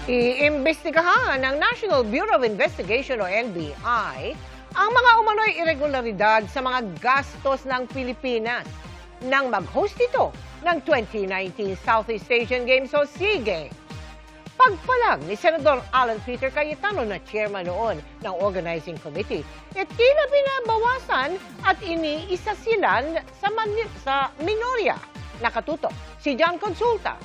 Iimbestigahan ng National Bureau of Investigation o NBI ang mga umano'y irregularidad sa mga gastos ng Pilipinas nang mag-host ito ng 2019 Southeast Asian Games o SEA Games. Pagpalag ni Senador Alan Peter Cayetano na chairman noon ng organizing committee, tila binabawasan at iniisa sila sa minorya. Nakatutok si John Consulta.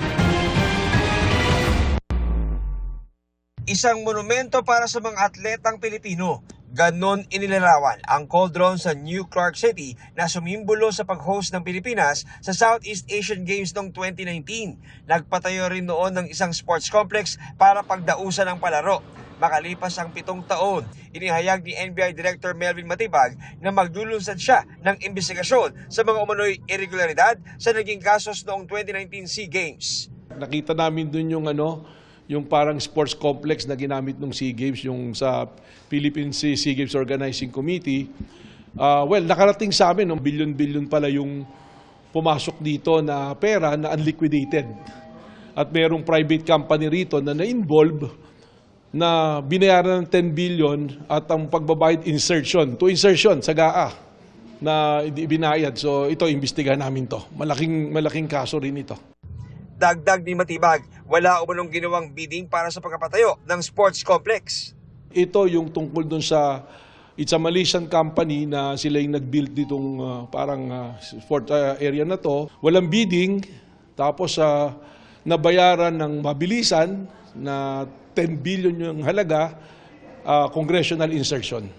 Isang monumento para sa mga atletang Pilipino. Ganon inilarawan ang cauldron sa New Clark City na sumimbolo sa pag-host ng Pilipinas sa Southeast Asian Games noong 2019. Nagpatayo rin noon ng isang sports complex para pagdausan ng palaro. Makalipas ang 7 taon, inihayag ni NBI Director Melvin Matibag na maglulunsad siya ng investigasyon sa mga umano'y irregularidad sa naging kasos noong 2019 SEA Games. Nakita namin dun yung parang sports complex na ginamit ng SEA Games, yung sa Philippine SEA Games Organizing Committee. Nakarating sa amin, bilyon-bilyon pala yung pumasok dito na pera na unliquidated. At mayroong private company rito na na-involve na binayaran ng 10 billion at ang pagbabayad insertion sa GAA na ibinayad. So ito, imbestigahan namin to. Malaking kaso rin ito. Dagdag ni Matibag, wala umanong ginawang bidding para sa pagkapatayo ng sports complex. Ito yung tungkol dun sa, it's a Malaysian company na sila yung nag-build ditong sport area na to. Walang bidding, tapos nabayaran ng mabilisan na 10 billion yung halaga, congressional insertion.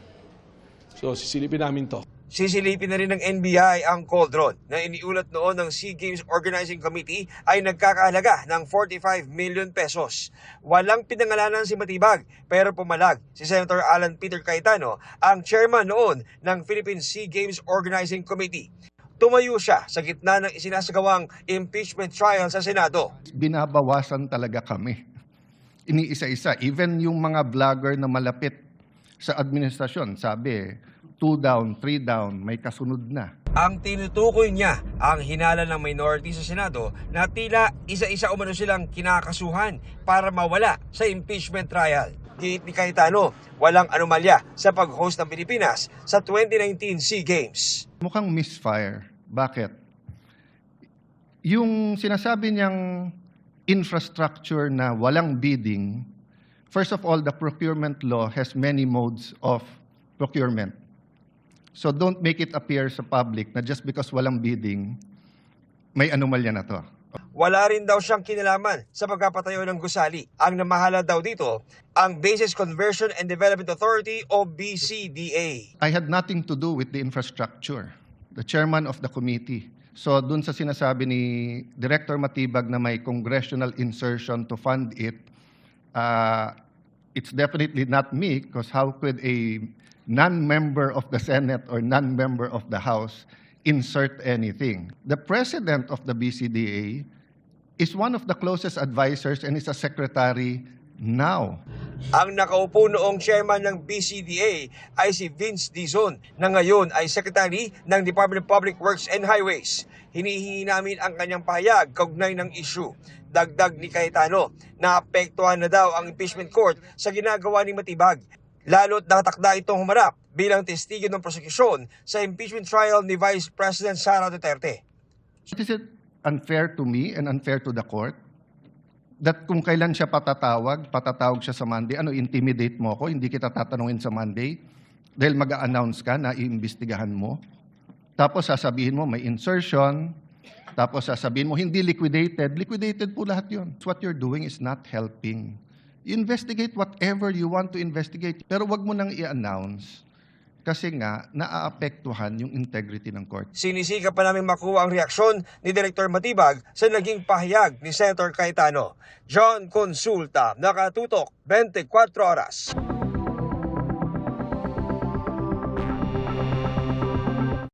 So sisilipin namin to. Sisilipin na rin ng NBI ang cauldron na iniulat noon ng SEA Games Organizing Committee ay nagkakahalaga ng 45 million pesos. Walang pinangalanan si Matibag pero pumalag si Senator Alan Peter Cayetano, ang chairman noon ng Philippine SEA Games Organizing Committee. Tumayo siya sa gitna ng isinasagawang impeachment trial sa Senado. Binabawasan talaga kami. Iniisa-isa. Even yung mga vlogger na malapit sa administrasyon, sabi 2 down, 3 down, may kasunod na. Ang tinutukoy niya ang hinala ng minority sa Senado na tila isa-isa umano silang kinakasuhan para mawala sa impeachment trial. Giit ni Cayetano, walang anomalya sa pag-host ng Pilipinas sa 2019 SEA Games. Mukhang misfire. Bakit? Yung sinasabi niyang infrastructure na walang bidding, first of all, the procurement law has many modes of procurement. So don't make it appear sa public na just because walang bidding, may anomalya na to. Wala rin daw siyang kinalaman sa pagkapatayo ng gusali. Ang namahala daw dito, ang Bases Conversion and Development Authority o BCDA. I had nothing to do with the infrastructure. The chairman of the committee. So dun sa sinasabi ni Director Matibag na may congressional insertion to fund it, it's definitely not me because how could a non-member of the Senate or non-member of the House insert anything? The president of the BCDA is one of the closest advisors and is a secretary now. Ang nakaupo noong chairman ng BCDA ay si Vince Dizon na ngayon ay secretary ng Department of Public Works and Highways. Hinihingi namin ang kanyang pahayag kaugnay ng issue. Dagdag ni Cayetano, naapektuhan na daw ang impeachment court sa ginagawa ni Matibag. Lalo't nakatakda itong humarap bilang testigo ng prosekusyon sa impeachment trial ni Vice President Sara Duterte. Is it unfair to me and unfair to the court that kung kailan siya patatawag siya sa Monday, intimidate mo ako, hindi kita tatanungin sa Monday dahil mag-a-announce ka na iimbestigahan mo. Tapos sasabihin mo may insertion, tapos sasabihin mo hindi liquidated. Liquidated po lahat yun. What you're doing is not helping. Investigate whatever you want to investigate. Pero wag mo nang i-announce kasi nga naaapektuhan yung integrity ng court. Sinisika pa namin makuha ang reaksyon ni Director Matibag sa naging pahayag ni Senator Cayetano. John Consulta, Nakatutok, 24 Oras.